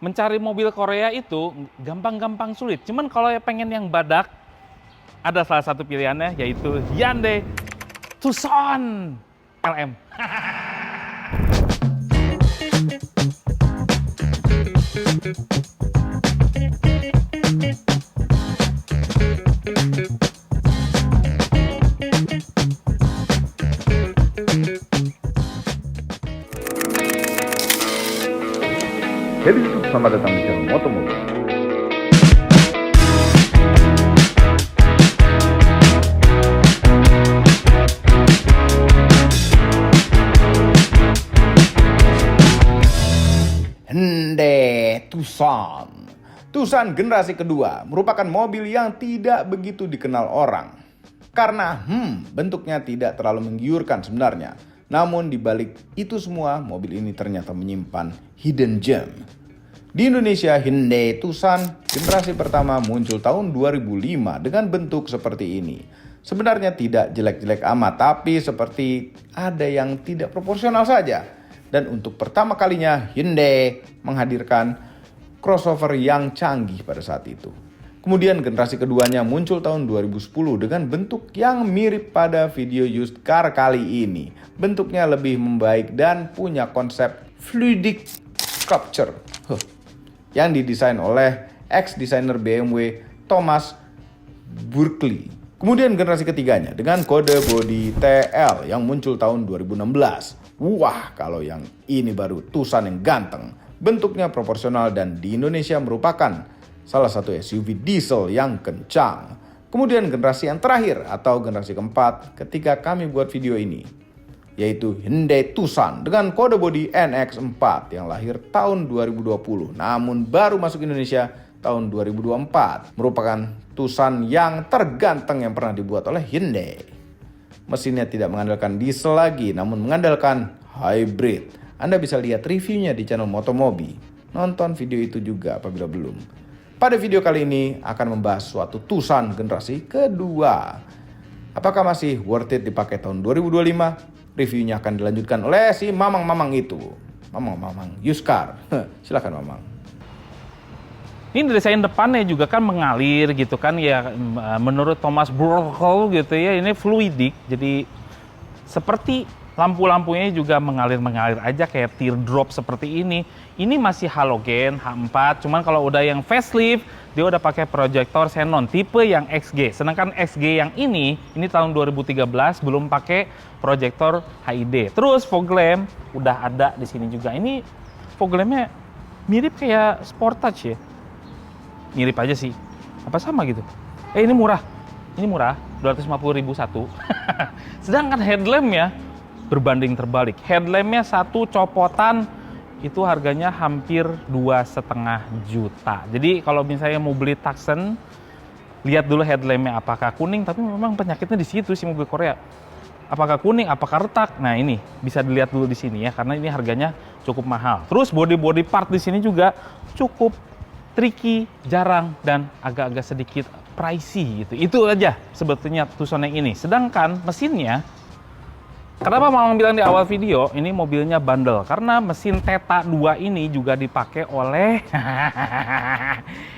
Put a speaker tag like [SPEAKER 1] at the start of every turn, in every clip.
[SPEAKER 1] Mencari mobil Korea itu gampang-gampang sulit. Cuman kalau pengen yang badak, ada salah satu pilihannya yaitu Hyundai Tucson LM.
[SPEAKER 2] Jadi selamat datang di channel Motomobi. Hyundai Tucson. Tucson generasi kedua merupakan mobil yang tidak begitu dikenal orang. Karena bentuknya tidak terlalu menggiurkan sebenarnya. Namun di balik itu semua, mobil ini ternyata menyimpan hidden gem. Di Indonesia, Hyundai Tucson generasi pertama muncul tahun 2005 dengan bentuk seperti ini. Sebenarnya tidak jelek-jelek amat, tapi seperti ada yang tidak proporsional saja. Dan untuk pertama kalinya, Hyundai menghadirkan crossover yang canggih pada saat itu. Kemudian generasi keduanya muncul tahun 2010 dengan bentuk yang mirip pada video used car kali ini. Bentuknya lebih membaik dan punya konsep fluidic sculpture yang didesain oleh ex-desainer BMW Thomas Buerkle. Kemudian generasi ketiganya dengan kode bodi TL yang muncul tahun 2016. Wah, kalau yang ini baru Tucson yang ganteng. Bentuknya proporsional dan di Indonesia merupakan salah satu SUV diesel yang kencang. Kemudian generasi yang terakhir atau generasi keempat ketika kami buat video ini, yaitu Hyundai Tucson dengan kode bodi NX4 yang lahir tahun 2020 namun baru masuk Indonesia tahun 2024. Merupakan Tucson yang terganteng yang pernah dibuat oleh Hyundai. Mesinnya tidak mengandalkan diesel lagi namun mengandalkan hybrid. Anda bisa lihat reviewnya di channel Motomobi. Nonton video itu juga apabila belum. Pada video kali ini akan membahas suatu Tucson generasi kedua. Apakah masih worth it dipakai tahun 2025? Reviewnya akan dilanjutkan oleh si Mamang itu. Mamang Yuskar. Silakan Mamang.
[SPEAKER 1] Ini desain depannya juga kan mengalir gitu kan ya, menurut Thomas Buerkle gitu ya, ini fluidik. Jadi seperti lampu-lampunya juga mengalir aja kayak teardrop seperti ini. Ini masih halogen H4, cuman kalau udah yang facelift, dia udah pakai proyektor xenon tipe yang XG. Sedangkan XG yang ini tahun 2013 belum pakai proyektor HID. Terus fog lamp udah ada di sini juga. Ini fog lampnya mirip kayak Sportage ya. Mirip aja sih. Apa sama gitu? Ini murah. Ini murah, 250.000 satu. Sedangkan headlampnya berbanding terbalik. Headlampnya satu copotan itu harganya hampir 2,5 juta. Jadi kalau misalnya mau beli Tucson, lihat dulu headlampnya apakah kuning. Tapi memang penyakitnya di situ sih mobil Korea. Apakah kuning, apakah retak? Nah ini bisa dilihat dulu di sini ya, karena ini harganya cukup mahal. Terus body part di sini juga cukup tricky, jarang dan agak-agak sedikit pricey gitu. Itu aja sebetulnya Tucson yang ini. Sedangkan mesinnya, kenapa Mamang bilang di awal video, ini mobilnya bandel? Karena mesin Theta 2 ini juga dipakai oleh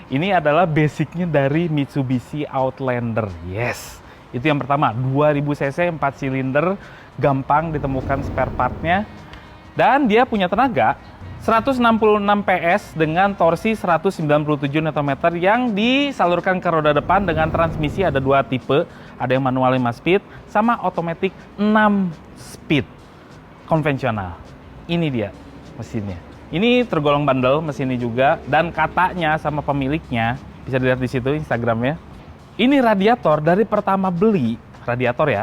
[SPEAKER 1] ini adalah basicnya dari Mitsubishi Outlander. Yes, itu yang pertama, 2000 cc 4 silinder, gampang ditemukan spare partnya. Dan dia punya tenaga 166 PS dengan torsi 197 Nm yang disalurkan ke roda depan dengan transmisi ada dua tipe, ada yang manual 5 speed sama otomatis 6 speed konvensional. Ini dia mesinnya. Ini tergolong bandel mesinnya juga, dan katanya sama pemiliknya, bisa dilihat di situ Instagramnya. Ini radiator dari pertama beli, radiator ya,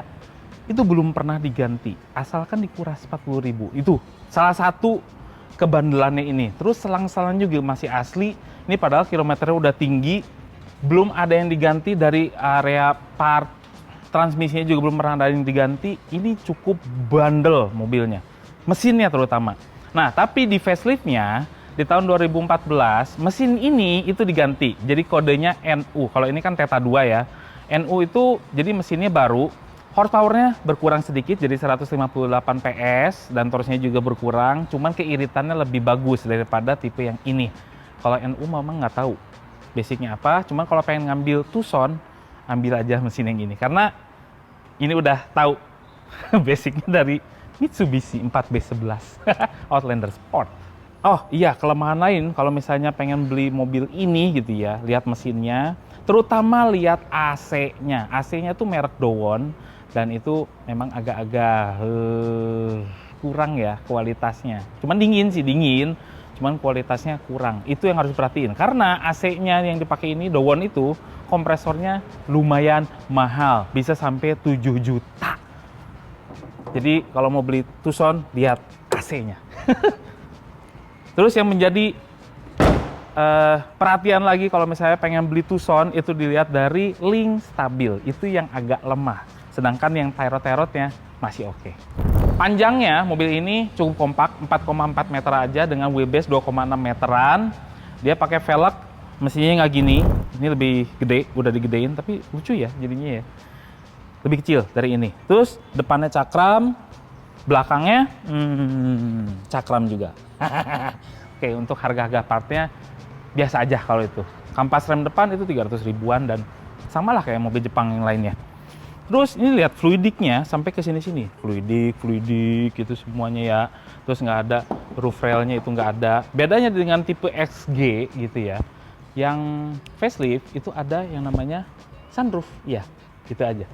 [SPEAKER 1] itu belum pernah diganti, asalkan dikuras 40.000. Itu salah satu kebandelannya ini. Terus selang-selang juga masih asli. Ini padahal kilometernya udah tinggi, belum ada yang diganti dari area part. Transmisinya juga belum pernah ada yang diganti. Ini cukup bandel mobilnya, mesinnya terutama. Nah, tapi di faceliftnya di tahun 2014 mesin ini itu diganti. Jadi kodenya NU. Kalau ini kan Theta 2 ya. NU itu jadi mesinnya baru. Horsepower-nya berkurang sedikit jadi 158 PS dan torsinya juga berkurang, cuman keiritannya lebih bagus daripada tipe yang ini. Kalau NU memang nggak tahu basicnya apa, cuman kalau pengen ngambil Tucson, ambil aja mesin yang ini. Karena ini udah tahu basicnya dari Mitsubishi 4B11 Outlander Sport. Oh iya, kelemahan lain kalau misalnya pengen beli mobil ini gitu ya, lihat mesinnya, terutama lihat AC-nya. AC-nya tuh merek Dowon, dan itu memang agak-agak kurang ya kualitasnya. Cuman dingin sih, dingin. Cuman kualitasnya kurang. Itu yang harus diperhatiin. Karena AC-nya yang dipakai ini, Dowon itu, kompresornya lumayan mahal. Bisa sampai 7 juta. Jadi kalau mau beli Tucson, lihat AC-nya. Terus yang menjadi perhatian lagi kalau misalnya pengen beli Tucson, itu dilihat dari link stabil. Itu yang agak lemah. Sedangkan yang Tyrot-Tyrotnya masih oke. Panjangnya mobil ini cukup kompak, 4,4 meter aja dengan wheelbase 2,6 meteran. Dia pakai velg, mesinnya nggak gini. Ini lebih gede, udah digedein, tapi lucu ya jadinya ya. Lebih kecil dari ini. Terus depannya cakram, belakangnya cakram juga. Oke, untuk harga-harga partnya biasa aja kalau itu. Kampas rem depan itu 300 ribuan dan samalah kayak mobil Jepang yang lainnya. Terus ini lihat fluidiknya sampai ke sini-sini. Fluidik itu semuanya ya. Terus nggak ada roof railnya, itu nggak ada. Bedanya dengan tipe XG gitu ya. Yang facelift itu ada yang namanya sunroof. Ya, gitu aja.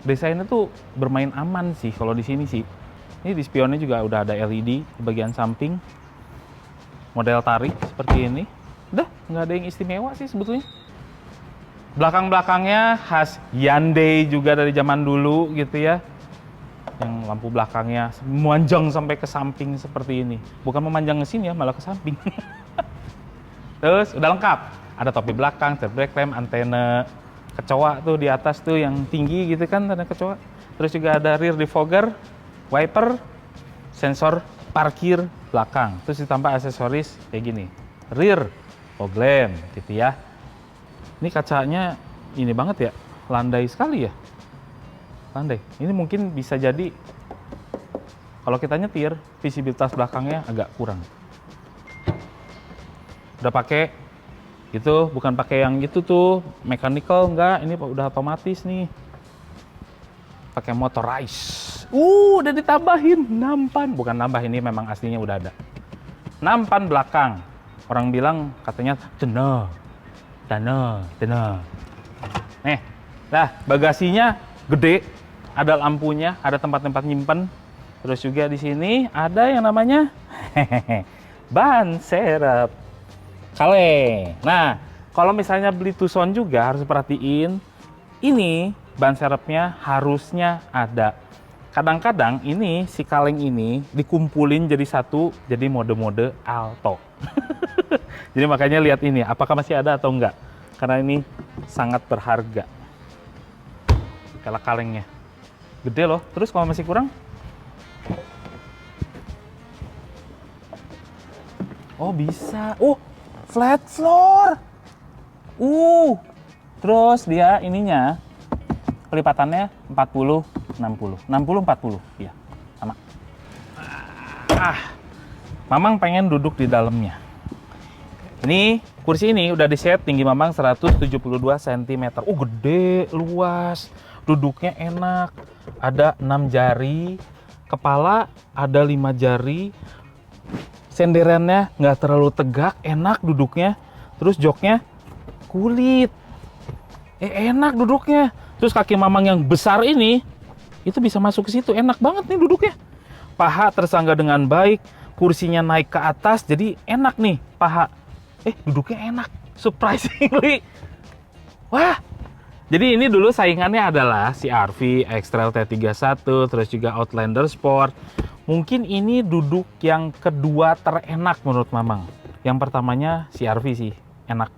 [SPEAKER 1] Desainnya tuh bermain aman sih kalau di sini sih. Ini di spionnya juga udah ada LED di bagian samping. Model tarik seperti ini. Udah, nggak ada yang istimewa sih sebetulnya. Belakang-belakangnya khas Hyundai juga dari zaman dulu gitu ya. Yang lampu belakangnya memanjang sampai ke samping seperti ini. Bukan memanjang ke sini ya, malah ke samping. Terus udah lengkap. Ada topi belakang, tail brake rem, antena kecoa tuh di atas tuh yang tinggi gitu kan, ada kecoa. Terus juga ada rear defogger, wiper, sensor parkir belakang. Terus ditambah aksesoris kayak gini. Rear fog lamp gitu ya. Ini kacanya ini banget ya, landai sekali ya. Landai. Ini mungkin bisa jadi kalau kita nyetir, visibilitas belakangnya agak kurang. Udah pakai gitu, bukan pakai yang gitu tuh, mechanical enggak, ini udah otomatis nih. Pakai motorized. Udah ditambahin nampan, bukan nambah, ini memang aslinya udah ada. Nampan belakang. Orang bilang katanya cenah. Nih, bagasinya gede, ada lampunya, ada tempat-tempat nyimpen. Terus juga di sini ada yang namanya ban serep kaleng. Nah, kalau misalnya beli Tucson juga harus perhatiin, ini ban serepnya harusnya ada. Kadang-kadang ini si kaleng ini dikumpulin jadi satu, jadi mode-mode alto. Jadi makanya lihat ini, apakah masih ada atau enggak. Karena ini sangat berharga. Kalau kalengnya gede loh. Terus kalau masih kurang, oh bisa. Flat floor. Terus dia ininya pelipatannya 40 60. 60 40. Iya, sama. Mamang pengen duduk di dalamnya. Ini kursi ini udah di-set tinggi Mamang 172 cm. Gede, luas. Duduknya enak. Ada 6 jari. Kepala ada 5 jari. Senderannya nggak terlalu tegak, enak duduknya. Terus joknya kulit. Enak duduknya. Terus kaki Mamang yang besar ini itu bisa masuk ke situ. Enak banget nih duduknya. Paha tersangga dengan baik. Kursinya naik ke atas, jadi enak nih paha. Duduknya enak, surprisingly. Wah, jadi ini dulu saingannya adalah CR-V, X-Trail T31, terus juga Outlander Sport. Mungkin ini duduk yang kedua terenak menurut Mamang. Yang pertamanya CR-V sih, enak.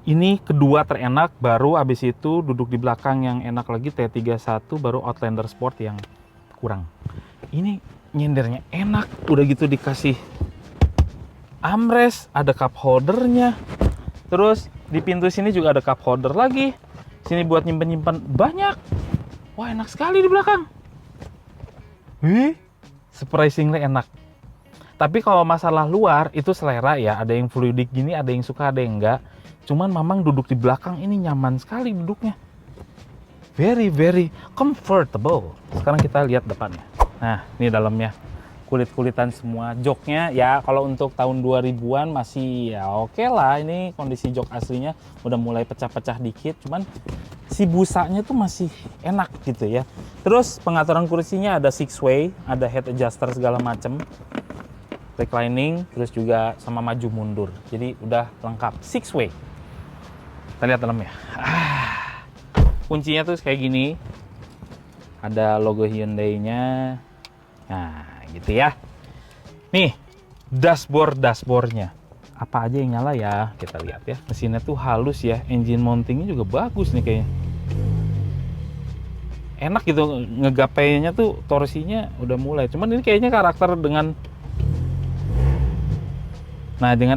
[SPEAKER 1] Ini kedua terenak, baru abis itu duduk di belakang yang enak lagi T31, baru Outlander Sport yang kurang. Ini nyendernya enak, udah gitu dikasih armrest, ada cup holdernya. Terus di pintu sini juga ada cup holder lagi. Sini buat nyimpen-nyimpen banyak. Wah, enak sekali di belakang. Surprisingly enak. Tapi kalau masalah luar itu selera ya, ada yang fluidik gini, ada yang suka, ada yang enggak. Cuman Mamang duduk di belakang ini nyaman sekali duduknya. Very very comfortable. Sekarang kita lihat depannya. Nah, ini dalamnya. Kulit-kulitan semua. Joknya ya kalau untuk tahun 2000-an masih ya oke lah. Ini kondisi jok aslinya udah mulai pecah-pecah dikit, cuman si busanya tuh masih enak gitu ya. Terus pengaturan kursinya ada six way, ada head adjuster segala macem, reclining, terus juga sama maju mundur. Jadi udah lengkap six way. Kita lihat dalamnya. Kuncinya tuh kayak gini. Ada logo Hyundai-nya. Nah, gitu ya. Nih, dashboardnya. Apa aja yang nyala ya? Kita lihat ya. Mesinnya tuh halus ya. Engine mountingnya juga bagus nih kayaknya. Enak gitu ngegapainya tuh, torsinya udah mulai. Cuman ini kayaknya karakter dengan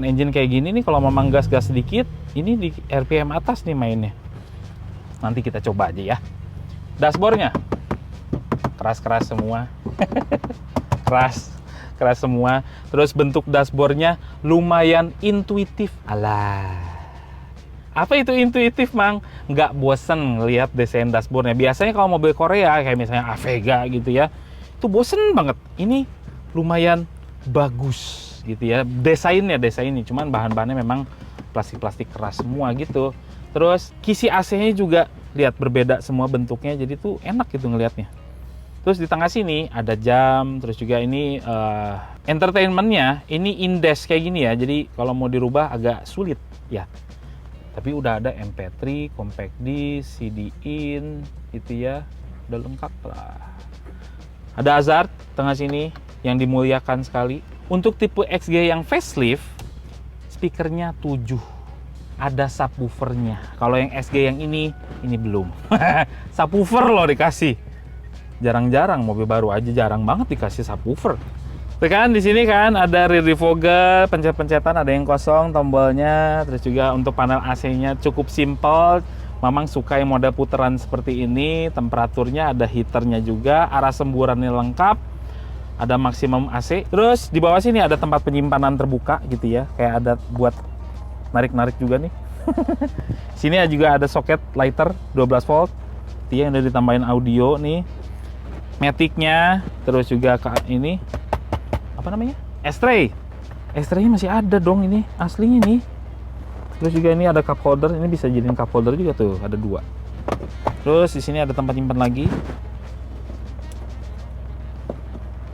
[SPEAKER 1] engine kayak gini nih, kalau Mamang gas-gas sedikit, ini di RPM atas nih mainnya. Nanti kita coba aja ya. Dashboardnya keras-keras semua. keras semua. Terus bentuk dashboardnya lumayan intuitif. Alah, apa itu intuitif, Mang? Nggak bosen ngelihat desain dashboardnya. Biasanya kalau mobil Korea kayak misalnya Avega gitu ya, itu bosen banget. Ini lumayan bagus gitu ya. Desainnya cuman bahan-bahannya memang plastik-plastik keras semua gitu. Terus kisi AC-nya juga lihat berbeda semua bentuknya, jadi tuh enak gitu ngelihatnya. Terus di tengah sini ada jam, terus juga ini entertainmentnya ini index kayak gini ya, jadi kalau mau dirubah agak sulit ya. Tapi udah ada MP3, compact disc, CD in, gitu ya, udah lengkap lah. Ada hazard tengah sini yang dimuliakan sekali. Untuk tipe XG yang facelift, speakernya 7. Ada subwoofernya. Kalau yang XG yang ini belum. Subwoofer loh dikasih. Jarang-jarang mobil baru aja jarang banget dikasih subwoofer. Tuh kan di sini kan ada rear defogger, pencet-pencetan ada yang kosong tombolnya, terus juga untuk panel AC-nya cukup simpel. Mamang suka yang model putaran seperti ini, temperaturnya ada heaternya juga, arah semburannya lengkap, ada maksimum AC. Terus di bawah sini ada tempat penyimpanan terbuka gitu ya, kayak ada buat narik-narik juga nih. Sini juga ada soket lighter 12 volt, yang udah ditambahin audio nih. Matic-nya, terus juga ini apa namanya? S-tray. S-tray-nya masih ada dong, ini aslinya nih. Terus juga ini ada cup holder, ini bisa jadiin cup holder juga tuh, ada 2. Terus di sini ada tempat nyimpan lagi.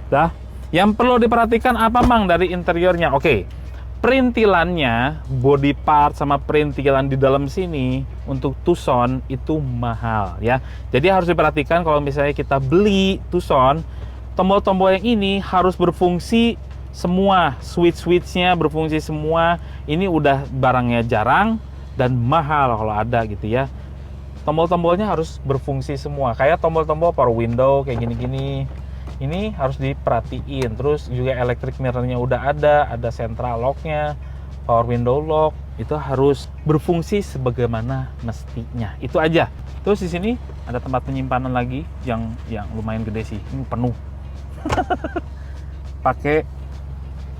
[SPEAKER 1] Dah, yang perlu diperhatikan apa, Mang, dari interiornya? Oke. Perintilannya, body part sama perintilan di dalam sini untuk Tucson itu mahal ya. Jadi harus diperhatikan kalau misalnya kita beli Tucson, tombol-tombol yang ini harus berfungsi semua, switch-switchnya berfungsi semua. Ini udah barangnya jarang dan mahal kalau ada gitu ya. Tombol-tombolnya harus berfungsi semua. Kayak tombol-tombol power window kayak gini-gini. Ini harus diperhatiin. Terus juga electric mirror-nya udah ada central lock-nya, power window lock, itu harus berfungsi sebagaimana mestinya. Itu aja. Terus di sini ada tempat penyimpanan lagi yang lumayan gede sih. Ini penuh. Pakai.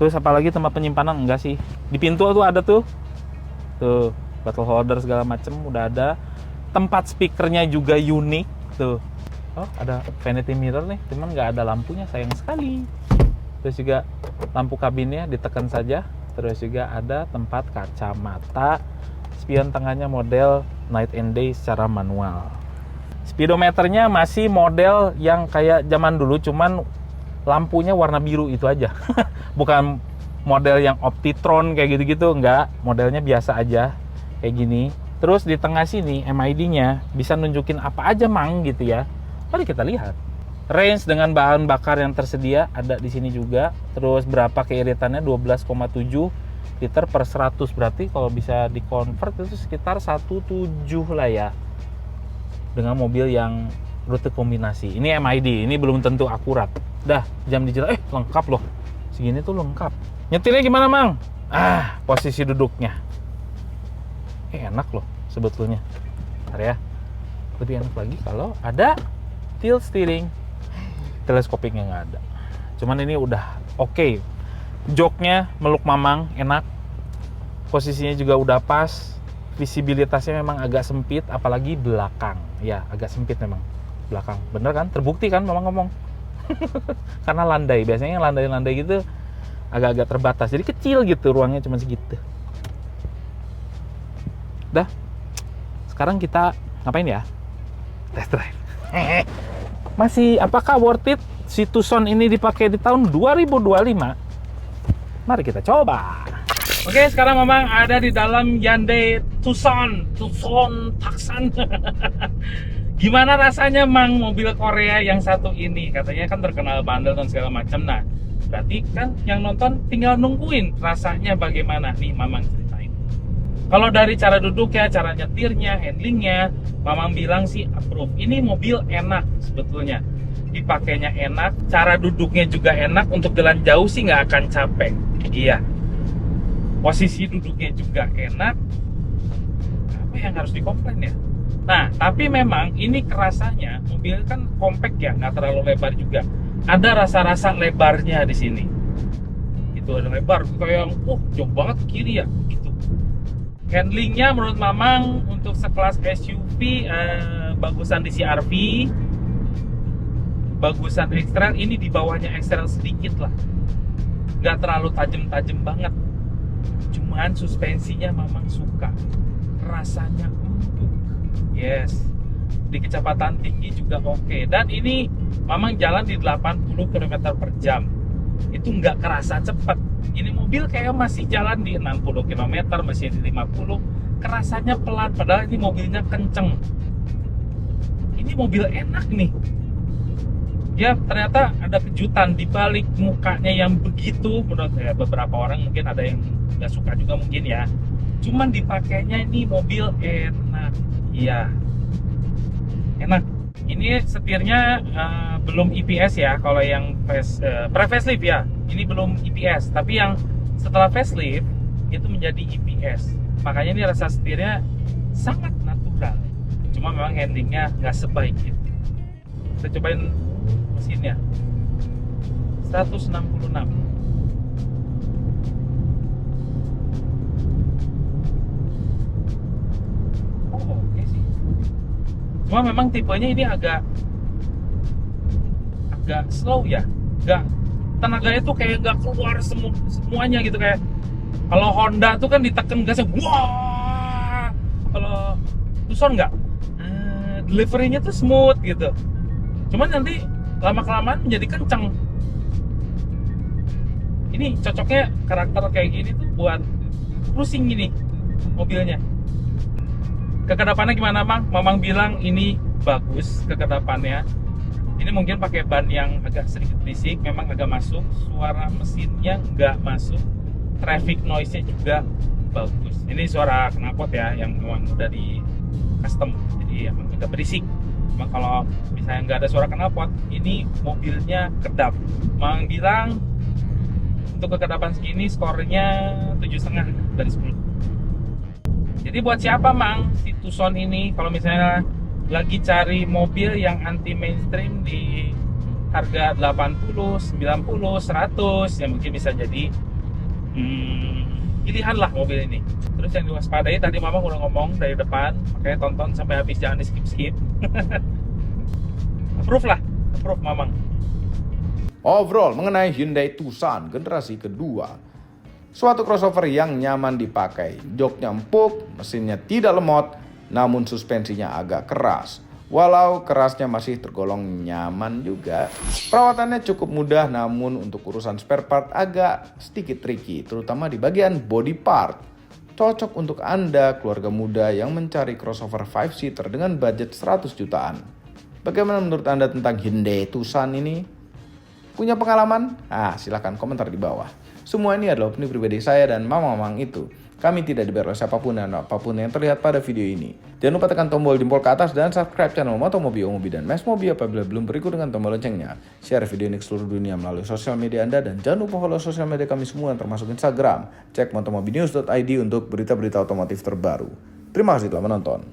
[SPEAKER 1] Terus apalagi tempat penyimpanan enggak sih? Di pintu tuh ada tuh. Tuh, bottle holder segala macem udah ada. Tempat speakernya juga unik tuh. Oh, ada vanity mirror nih, cuman nggak ada lampunya, sayang sekali. Terus juga lampu kabinnya ditekan saja. Terus juga ada tempat kacamata. Spion tengahnya model night and day secara manual. Speedometernya masih model yang kayak zaman dulu, cuman lampunya warna biru itu aja. Bukan model yang Optitron kayak gitu-gitu, enggak. Modelnya biasa aja, kayak gini. Terus di tengah sini MID-nya bisa nunjukin apa aja, Mang, gitu ya. Mari kita lihat. Range dengan bahan bakar yang tersedia ada di sini juga. Terus berapa keiritannya? 12,7 liter per 100. Berarti kalau bisa dikonvert itu sekitar 1,7 lah ya. Dengan mobil yang rute kombinasi. Ini MID, ini belum tentu akurat. Dah, jam digital, lengkap loh. Segini tuh lengkap. Nyetirnya gimana, Mang? Posisi duduknya. Enak loh sebetulnya. Bentar ya. Lebih enak lagi kalau ada tilt steering. Teleskopiknya nggak ada. Cuman ini udah oke. Joknya meluk mamang, enak. Posisinya juga udah pas. Visibilitasnya memang agak sempit, apalagi belakang. Ya, agak sempit memang belakang. Bener kan? Terbukti kan mamang ngomong. Karena landai, biasanya yang landai-landai gitu agak-agak terbatas. Jadi kecil gitu, ruangnya cuma segitu. Dah. Sekarang kita ngapain ya? Test drive. Masih apakah worth it si Tucson ini dipakai di tahun 2025? Mari kita coba. Oke, sekarang memang ada di dalam Hyundai Tucson Tucson. Gimana rasanya Mang mobil Korea yang satu ini? Katanya kan terkenal bandel dan segala macam. Nah, berarti kan yang nonton tinggal nungguin rasanya bagaimana nih Mamang ceritain. Kalau dari cara duduknya, cara nyetirnya, handlingnya, Mamang bilang sih approve. Ini mobil enak sebetulnya. Dipakainya enak, cara duduknya juga enak, untuk jalan jauh sih nggak akan capek. Iya. Posisi duduknya juga enak. Apa yang harus dikomplain ya? Nah, tapi memang ini kerasanya mobil kan compact ya, nggak terlalu lebar juga. Ada rasa-rasa lebarnya di sini. Itu ada lebar, kayak yang jauh banget ke kiri ya, gitu. Handlingnya menurut Mamang untuk sekelas SUV bagusan di CR-V, bagusan X-Trail, ini di bawahnya X-Trail sedikit lah. Nggak terlalu tajam-tajam banget. Cuman suspensinya Mamang suka, rasanya empuk. Yes, di kecepatan tinggi juga oke. Dan ini Mamang jalan di 80 km per jam. Itu nggak kerasa cepat. Ini mobil kayak masih jalan di 60 km, masih di 50. Kerasanya pelan, padahal ini mobilnya kenceng. Ini mobil enak nih. Ya, ternyata ada kejutan di balik mukanya yang begitu. Menurut beberapa orang mungkin ada yang nggak suka juga mungkin ya. Cuman dipakainya ini mobil enak. Iya, enak. Ini setirnya belum EPS ya. Kalau yang pre-facelift ya, ini belum EPS. Tapi yang setelah facelift itu menjadi EPS. Makanya ini rasa setirnya sangat natural. Cuma memang handlingnya nggak sebaik itu. Kita cobain mesinnya. 166. Oke sih. Cuma memang tipenya ini agak slow ya. Tenaganya tuh kayak gak keluar semuanya gitu, kayak kalau Honda tuh kan ditekan gasnya wah. Kalau Tucson enggak. Delivery-nya tuh smooth gitu. Cuman nanti lama-kelamaan menjadi kenceng. Ini cocoknya karakter kayak gini tuh buat cruising gini mobilnya. Kekedapannya gimana Mang? Mamang bilang ini bagus kekedapannya. Ini mungkin pakai ban yang agak sedikit berisik, memang agak masuk. Suara mesinnya nggak masuk. Traffic noise-nya juga bagus. Ini suara knalpot ya, yang memang udah di custom, jadi emang agak berisik. Cuma kalau misalnya nggak ada suara knalpot, ini mobilnya kedap. Mang bilang untuk kekedapan segini skornya 7,5 dari 10. Jadi buat siapa Mang si Tucson ini, kalau misalnya lagi cari mobil yang anti mainstream di harga 80, 90, 100, ya mungkin bisa jadi pilihan lah mobil ini. Terus yang diwaspadai tadi Mamang udah ngomong dari depan, makanya tonton sampai habis, jangan di skip-skip. Approve Mamang.
[SPEAKER 2] Overall mengenai Hyundai Tucson generasi kedua, suatu crossover yang nyaman dipakai. Joknya empuk, mesinnya tidak lemot, namun suspensinya agak keras. Walau kerasnya masih tergolong nyaman juga. Perawatannya cukup mudah, namun untuk urusan spare part agak sedikit tricky, terutama di bagian body part. Cocok untuk Anda, keluarga muda yang mencari crossover 5-seater dengan budget 100 jutaan. Bagaimana menurut Anda tentang Hyundai Tucson ini? Punya pengalaman? Silahkan komentar di bawah. Semua ini adalah opini pribadi saya dan mamang itu. Kami tidak dibayar oleh siapapun dan apapun yang terlihat pada video ini. Jangan lupa tekan tombol jempol ke atas dan subscribe channel Motomobi, Omobi, dan Mesmobi apabila belum berikut dengan tombol loncengnya. Share video ini ke seluruh dunia melalui sosial media Anda dan jangan lupa follow sosial media kami semua termasuk Instagram. Cek motomobinews.id untuk berita-berita otomotif terbaru. Terima kasih telah menonton.